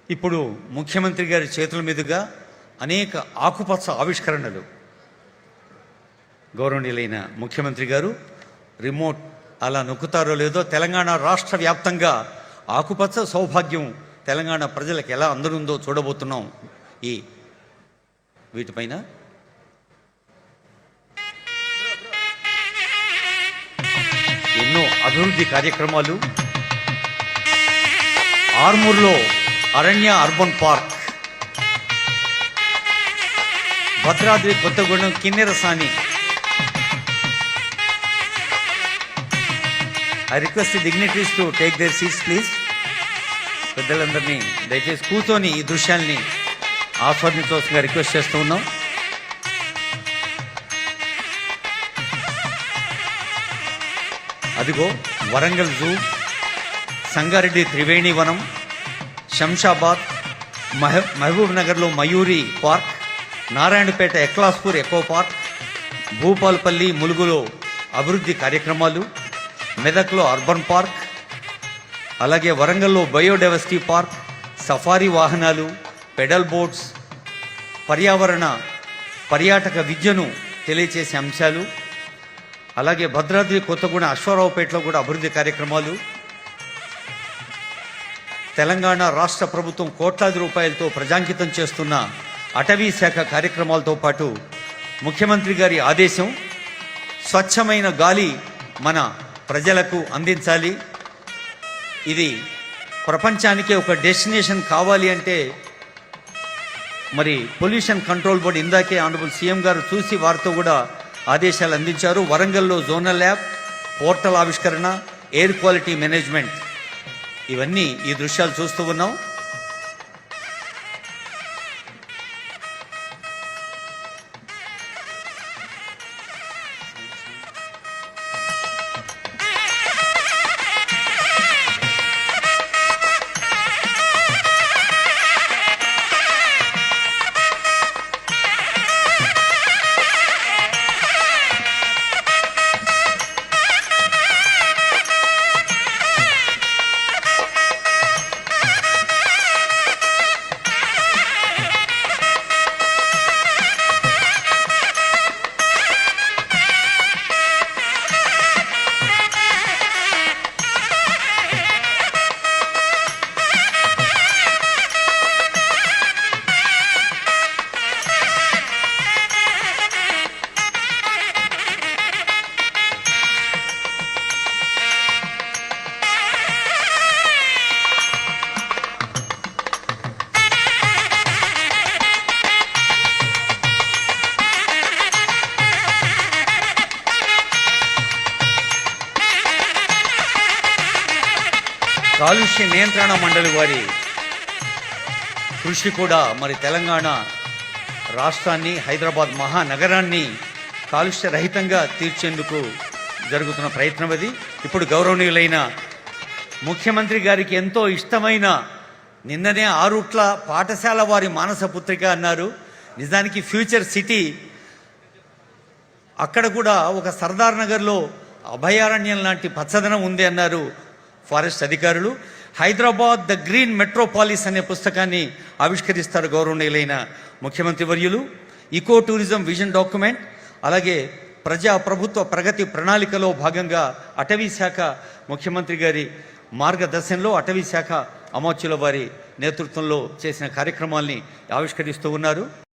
ఇప్పుడు ముఖ్యమంత్రి గారి చేతుల మీదుగా అనేక ఆకుపచ్చ ఆవిష్కరణలు గౌరవనీయులైన ముఖ్యమంత్రి గారు రిమోట్ అలా నొక్కుతారో లేదో తెలంగాణ రాష్ట్ర వ్యాప్తంగా ఆకుపచ్చ సౌభాగ్యం తెలంగాణ ప్రజలకు ఎలా అందనుందో చూడబోతున్నాం. ఈ వీటిపైన ఎన్నో అభివృద్ధి కార్యక్రమాలు. ఆర్మూర్లో Aranya urban park, Bhadradri Kothagudem Kinnerasani. I request dignitaries to take their seats please. పెద్దలందరినీ దయచేసి కూర్చొని ఈ దృశ్యాల్ని ఆస్వాదించవలసిందిగా రిక్వెస్ట్ చేస్తూ ఉన్నాం. అదిగో వరంగల్ జూ, సంగారెడ్డి త్రివేణి వనం, శంషాబాద్, మహబూబ్ నగర్లో Mayuri park, Narayanpet Eklaspur eco park, Bhupalpally ములుగులో అభివృద్ధి కార్యక్రమాలు, మెదక్లో అర్బన్ పార్క్, అలాగే వరంగల్లో బయోడైవర్సిటీ పార్క్, సఫారీ వాహనాలు, పెడల్ బోట్స్, పర్యాటక విద్యను తెలియచేసే అంశాలు, అలాగే భద్రాద్రి కొత్తగూడెం అశ్వారావుపేటలో కూడా అభివృద్ధి కార్యక్రమాలు. తెలంగాణ రాష్ట్ర ప్రభుత్వం కోట్లాది రూపాయలతో ప్రజాంకితం చేస్తున్న అటవీ శాఖ కార్యక్రమాలతో పాటు ముఖ్యమంత్రి గారి ఆదేశం స్వచ్ఛమైన గాలి మన ప్రజలకు అందించాలి. ఇది ప్రపంచానికే ఒక డెస్టినేషన్ కావాలి అంటే మరి పొల్యూషన్ కంట్రోల్ బోర్డు ఇందాకే ఆనరబుల్ సీఎం గారు చూసి వారితో కూడా ఆదేశాలు అందించారు. వరంగల్లో జోనల్ ల్యాబ్, పోర్టల్ ఆవిష్కరణ, ఎయిర్ క్వాలిటీ మేనేజ్మెంట్, ఇవన్నీ ఈ దృశ్యాలు చూస్తూ ఉన్నాం. కాలుష్య నియంత్రణ మండలి వారి కృషి కూడా మరి తెలంగాణ రాష్ట్రాన్ని, హైదరాబాద్ మహానగరాన్ని కాలుష్య రహితంగా తీర్చేందుకు జరుగుతున్న ప్రయత్నం అది. ఇప్పుడు గౌరవనీయులైన ముఖ్యమంత్రి గారికి ఎంతో ఇష్టమైన నిన్ననే ఆరుట్ల పాఠశాల వారి మానస పుత్రిక అన్నారు. నిజానికి ఫ్యూచర్ సిటీ అక్కడ కూడా ఒక సర్దార్ నగర్లో అభయారణ్యం లాంటి పచ్చదనం ఉంది అన్నారు ఫారెస్ట్ అధికారులు. హైదరాబాద్ ద గ్రీన్ మెట్రోపాలిస్ అనే పుస్తకాన్ని ఆవిష్కరిస్తారు గౌరవనీయులైన ముఖ్యమంత్రి వర్యులు. ఈకో టూరిజం విజన్ డాక్యుమెంట్, అలాగే ప్రభుత్వ ప్రగతి ప్రణాళికలో భాగంగా అటవీ శాఖ ముఖ్యమంత్రి గారి మార్గదర్శనంలో అటవీ శాఖ అమాత్యుల వారి నేతృత్వంలో చేసిన కార్యక్రమాల్ని ఆవిష్కరిస్తూ ఉన్నారు.